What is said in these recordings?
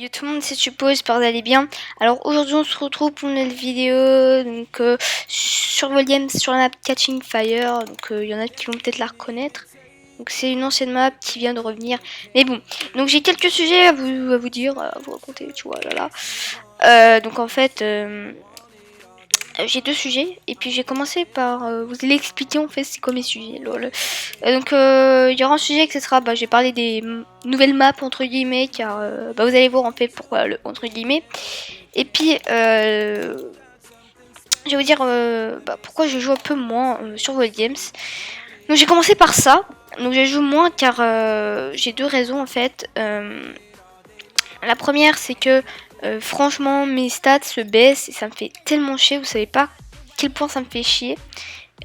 Yo tout le monde, c'est Chupo, j'espère que vous allez bien. Alors aujourd'hui on se retrouve pour une nouvelle vidéo donc sur Volume, sur la map Catching Fire. Donc il y en a qui vont peut-être la reconnaître. Donc c'est une ancienne map qui vient de revenir. Mais bon, donc j'ai quelques sujets à vous dire, à vous raconter, tu vois, là là. Donc en fait, j'ai deux sujets et puis j'ai commencé par vous l'expliquer en fait c'est quoi mes sujets lol. Donc il y aura un sujet que ce sera j'ai parlé des nouvelles maps entre guillemets car vous allez voir en fait pourquoi le entre guillemets. Et puis je vais vous dire pourquoi je joue un peu moins sur World Games. Donc j'ai commencé par ça. Donc je joue moins car j'ai deux raisons en fait. La première c'est que franchement mes stats se baissent et ça me fait tellement chier, vous savez pas quel point ça me fait chier.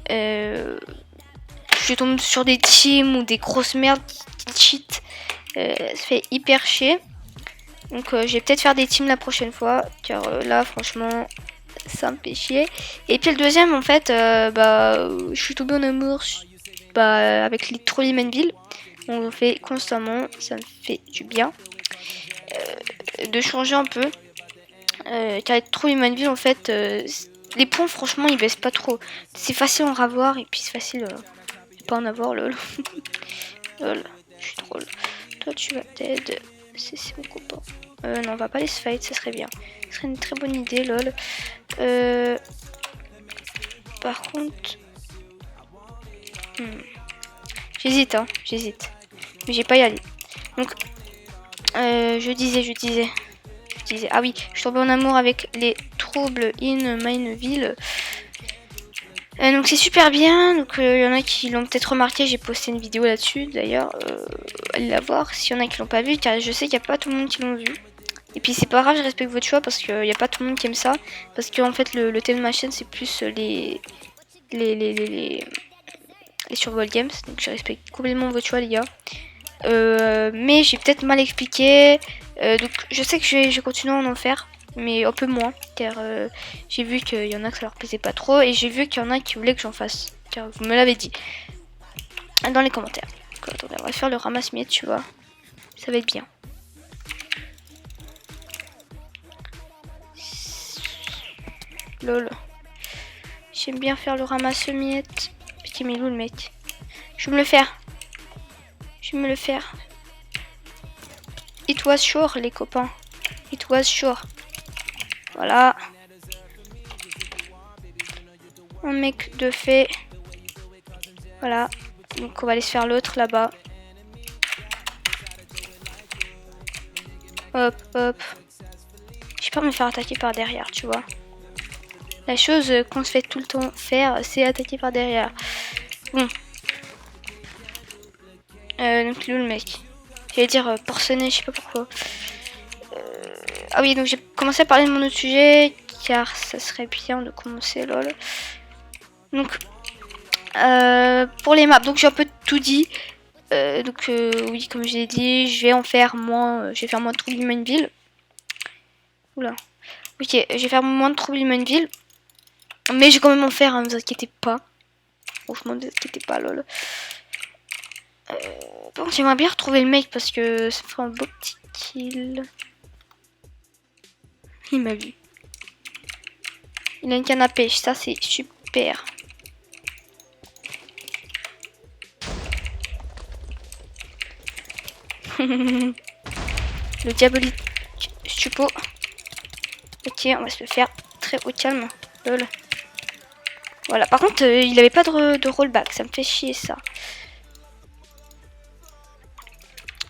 Je tombe sur des teams ou des grosses merdes qui cheat. Ça fait hyper chier. Donc je vais peut-être faire des teams la prochaine fois. Car là franchement ça me fait chier. Et puis le deuxième en fait je suis tombée en amour avec les trolls Manville. On le fait constamment. Ça me fait du bien. De changer un peu. Car les trolls Manville en fait les points franchement ils baissent pas trop. C'est facile à en avoir et puis c'est facile pas en avoir lol. Lol, je suis drôle. Toi tu vas t'aider. C'est mon copain. Non, on va pas les fight, ça serait bien. Ce serait une très bonne idée, lol. Par contre... J'hésite, hein, j'hésite. Mais j'ai pas y aller. Donc, je disais. Ah oui, je suis tombée en amour avec les troubles in Mineville. Donc c'est super bien, donc il y en a qui l'ont peut-être remarqué, j'ai posté une vidéo là-dessus d'ailleurs, allez la voir s'il y en a qui l'ont pas vu car je sais qu'il n'y a pas tout le monde qui l'ont vu. Et puis c'est pas grave, je respecte votre choix parce qu'il n'y a pas tout le monde qui aime ça, parce que en fait le thème de ma chaîne c'est plus les survival games, donc je respecte complètement votre choix les gars. Mais j'ai peut-être mal expliqué, donc je sais que je vais continuer à en faire. Mais un peu moins, car j'ai vu qu'il y en a que ça leur plaisait pas trop, et j'ai vu qu'il y en a qui voulaient que j'en fasse, car vous me l'avez dit dans les commentaires. Donc, attendez, on va faire le ramasse-miettes, tu vois, ça va être bien. Lol, j'aime bien faire le ramasse-miettes. Petit Milou le mec, je vais me le faire. It was sure les copains, it was sure. Voilà. Un mec de fait. Voilà. Donc on va aller se faire l'autre là-bas. Hop, hop. J'ai peur de me faire attaquer par derrière, tu vois. La chose qu'on se fait tout le temps faire, c'est attaquer par derrière. Bon. Donc le mec. J'allais dire porcelet, je sais pas pourquoi. Ah oui, donc j'ai commencé à parler de mon autre sujet, car ça serait bien de commencer, lol. Donc, pour les maps, donc j'ai un peu tout dit. Oui, comme je l'ai dit, je vais en faire moins. Je vais faire moins de troubles Mineville. Oula. Ok, je vais faire moins de troubles Mineville. Mais je vais quand même en faire, hein, ne vous inquiétez pas. Franchement, ne vous inquiétez pas, lol. Par contre, j'aimerais bien retrouver le mec parce que ça ferait un beau petit kill. Il m'a vu. Il a une canne à pêche, ça c'est super. Le diabolique Stupo. Ok, on va se le faire très au calme. Lol. Voilà, par contre, il avait pas de rollback, ça me fait chier ça.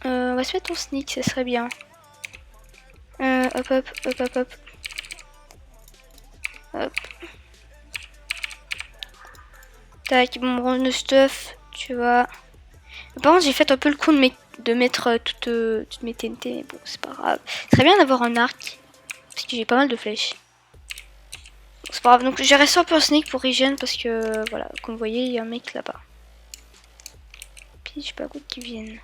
On va se mettre en sneak, ça serait bien. Hop, hop, hop, hop, hop. Hop. Tac, bon, on range nos stuff, tu vois. Par contre, j'ai fait un peu le coup de mettre toutes mes TNT, mais bon, c'est pas grave. Ce serait bien d'avoir un arc, parce que j'ai pas mal de flèches. C'est pas grave, donc j'ai resté un peu en sneak pour regen, parce que, voilà, comme vous voyez, il y a un mec là-bas. Puis, j'ai pas le goût qu'ils viennent.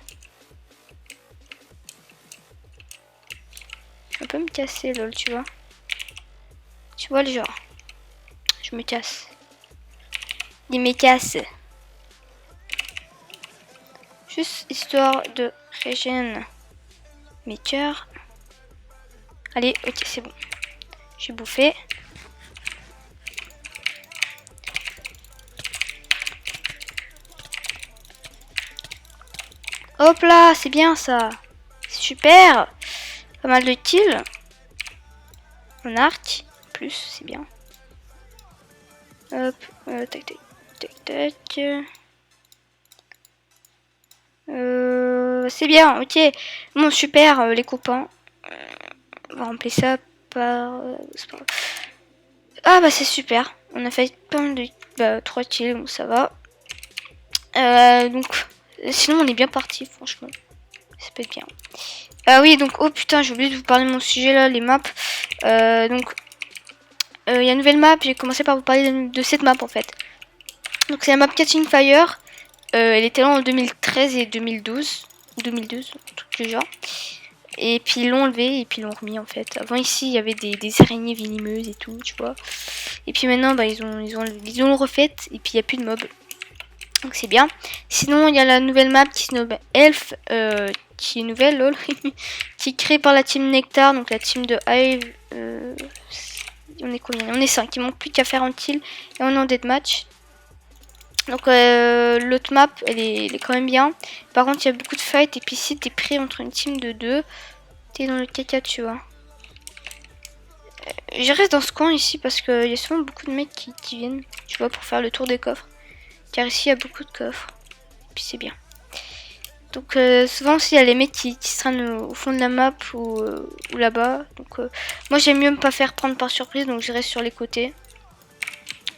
On peut me casser, lol, tu vois. Tu vois le genre. Je me casse. Il me casse. Juste histoire de regen mes cœurs. Allez, ok, c'est bon. J'ai bouffé. Hop là, c'est bien ça. Super. Pas mal de kills. Un arc. Plus, c'est bien. Hop, tac, tac, tac, tac. C'est bien, ok. Bon, super, les copains. On va remplir ça par... Ah bah c'est super. On a fait pas mal de... Bah, 3 kills, bon ça va. Donc, sinon on est bien parti, franchement. Ça peut être bien. Ah oui, donc, oh putain, j'ai oublié de vous parler de mon sujet là, les maps. Donc, il y a une nouvelle map, j'ai commencé par vous parler de cette map en fait. Donc c'est la map Catching Fire. Elle était là en 2013 et 2012. Ou 2012, un truc du genre. Et puis ils l'ont enlevé et puis ils l'ont remis en fait. Avant ici il y avait des araignées venimeuses et tout, tu vois. Et puis maintenant bah, ils ont refait et puis il n'y a plus de mobs. Donc c'est bien. Sinon il y a la nouvelle map qui se nomme Elf. Qui est nouvelle, lol. Qui est créée par la team Nectar. Donc la team de Hive. On est combien? On est 5. Il manque plus qu'à faire un kill. Et on est en deathmatch. Donc l'autre map elle est quand même bien. Par contre il y a beaucoup de fights. Et puis si t'es pris entre une team de 2, t'es dans le caca, tu vois. Je reste dans ce coin ici parce qu'il y a souvent beaucoup de mecs qui viennent, tu vois, pour faire le tour des coffres. Car ici il y a beaucoup de coffres. Et puis c'est bien. Donc souvent aussi il y a les mecs qui se traînent au fond de la map ou là-bas. Donc moi j'aime mieux me pas faire prendre par surprise, donc je reste sur les côtés.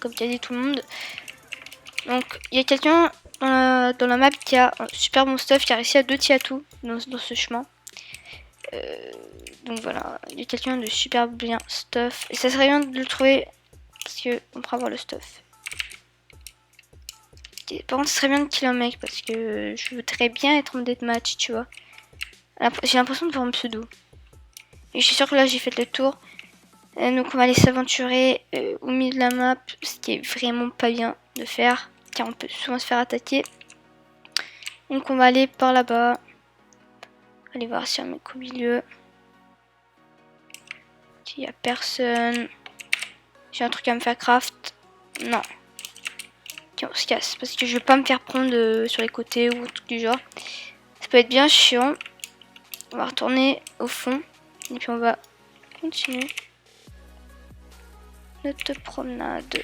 Comme qu'a dit tout le monde. Donc il y a quelqu'un dans la map qui a un super bon stuff, qui a réussi à 2 tiatou dans ce chemin. Donc voilà, il y a quelqu'un de super bien stuff. Et ça serait bien de le trouver parce qu'on pourra avoir le stuff. Et par contre, ce serait bien de kill un mec parce que je voudrais bien être en deathmatch, tu vois. J'ai l'impression de voir un pseudo. Et je suis sûre que là, j'ai fait le tour. Donc on va aller s'aventurer au milieu de la map, ce qui est vraiment pas bien de faire, car on peut souvent se faire attaquer. Donc on va aller par là-bas. Aller voir si y a un mec au milieu. Il n'y a personne. J'ai un truc à me faire craft. Non. Ok, on se casse parce que je veux pas me faire prendre sur les côtés ou tout du genre. Ça peut être bien chiant. On va retourner au fond. Et puis on va continuer notre promenade.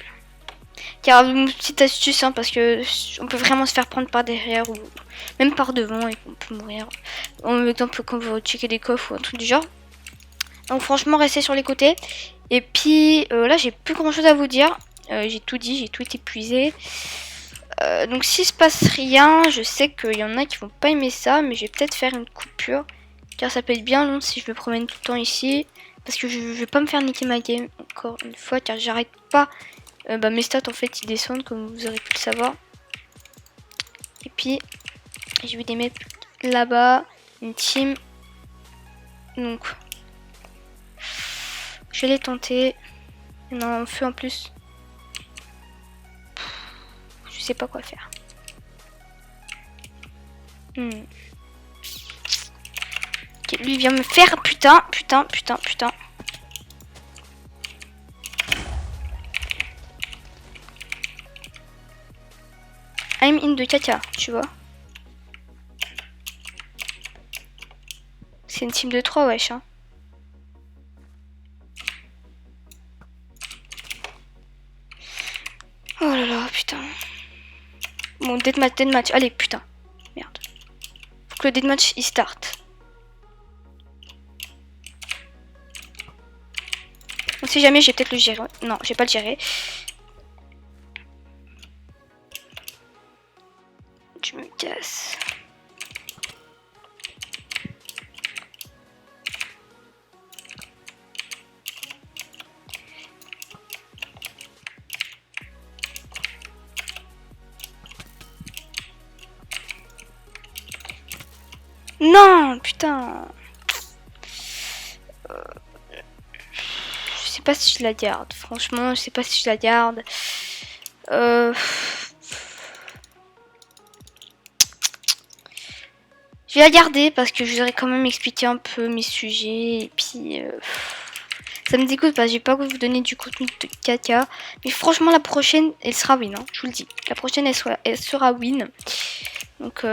Car une petite astuce hein, parce que on peut vraiment se faire prendre par derrière ou même par devant et on peut mourir. En exemple quand vous checkez des coffres ou un truc du genre. Donc franchement restez sur les côtés. Et puis là j'ai plus grand chose à vous dire. J'ai tout dit, j'ai tout épuisé. Donc s'il se passe rien, je sais qu'il y en a qui vont pas aimer ça, mais je vais peut-être faire une coupure. Car ça peut être bien long si je me promène tout le temps ici. Parce que je vais pas me faire niquer ma game encore une fois, car j'arrête pas. Mes stats en fait ils descendent comme vous aurez pu le savoir. Et puis je vais les mettre là-bas, une team. Donc je vais les tenter. Non, un feu en plus. Je sais pas quoi faire. Ok, lui vient me faire putain. I'm in de caca, tu vois. C'est une team de 3, wesh. Hein. Oh là là, putain. Bon, deathmatch. Allez, putain. Merde. Faut que le deathmatch il start. On sait jamais, j'ai peut-être le gérer. Non, j'ai pas le gérer. Je me casse. Non, putain. Je sais pas si je la garde. Franchement, je sais pas si je la garde. Je Je vais la garder parce que je vous aurais quand même expliqué un peu mes sujets. Et puis, ça me dégoûte parce que j'ai pas voulu vous donner du contenu de caca. Mais franchement, la prochaine, elle sera win. Hein, je vous le dis. La prochaine, elle sera win. Donc,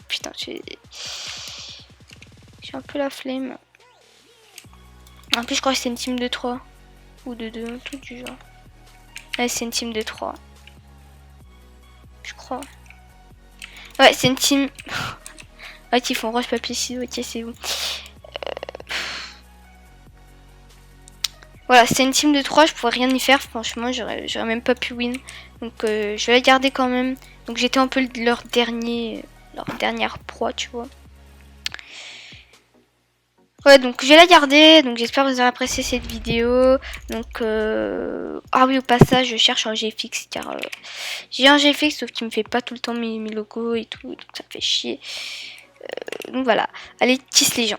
putain, j'ai un peu la flemme. En plus, je crois que c'est une team de 3. Ou de 2, un truc du genre. Ouais, c'est une team de 3. Je crois. Ouais, c'est une team... ouais, ils font roche, papier, ciseaux. Ok, c'est où. Voilà, c'est une team de 3, je pourrais rien y faire, franchement, j'aurais même pas pu win. Donc je vais la garder quand même. Donc j'étais un peu leur dernière proie, tu vois. Ouais, donc je vais la garder, donc j'espère que vous aurez apprécié cette vidéo. Donc, ah oui, au passage, je cherche un GFX, car j'ai un GFX, sauf qu'il me fait pas tout le temps mes logos et tout, donc ça me fait chier. Donc voilà, allez, tisse les gens.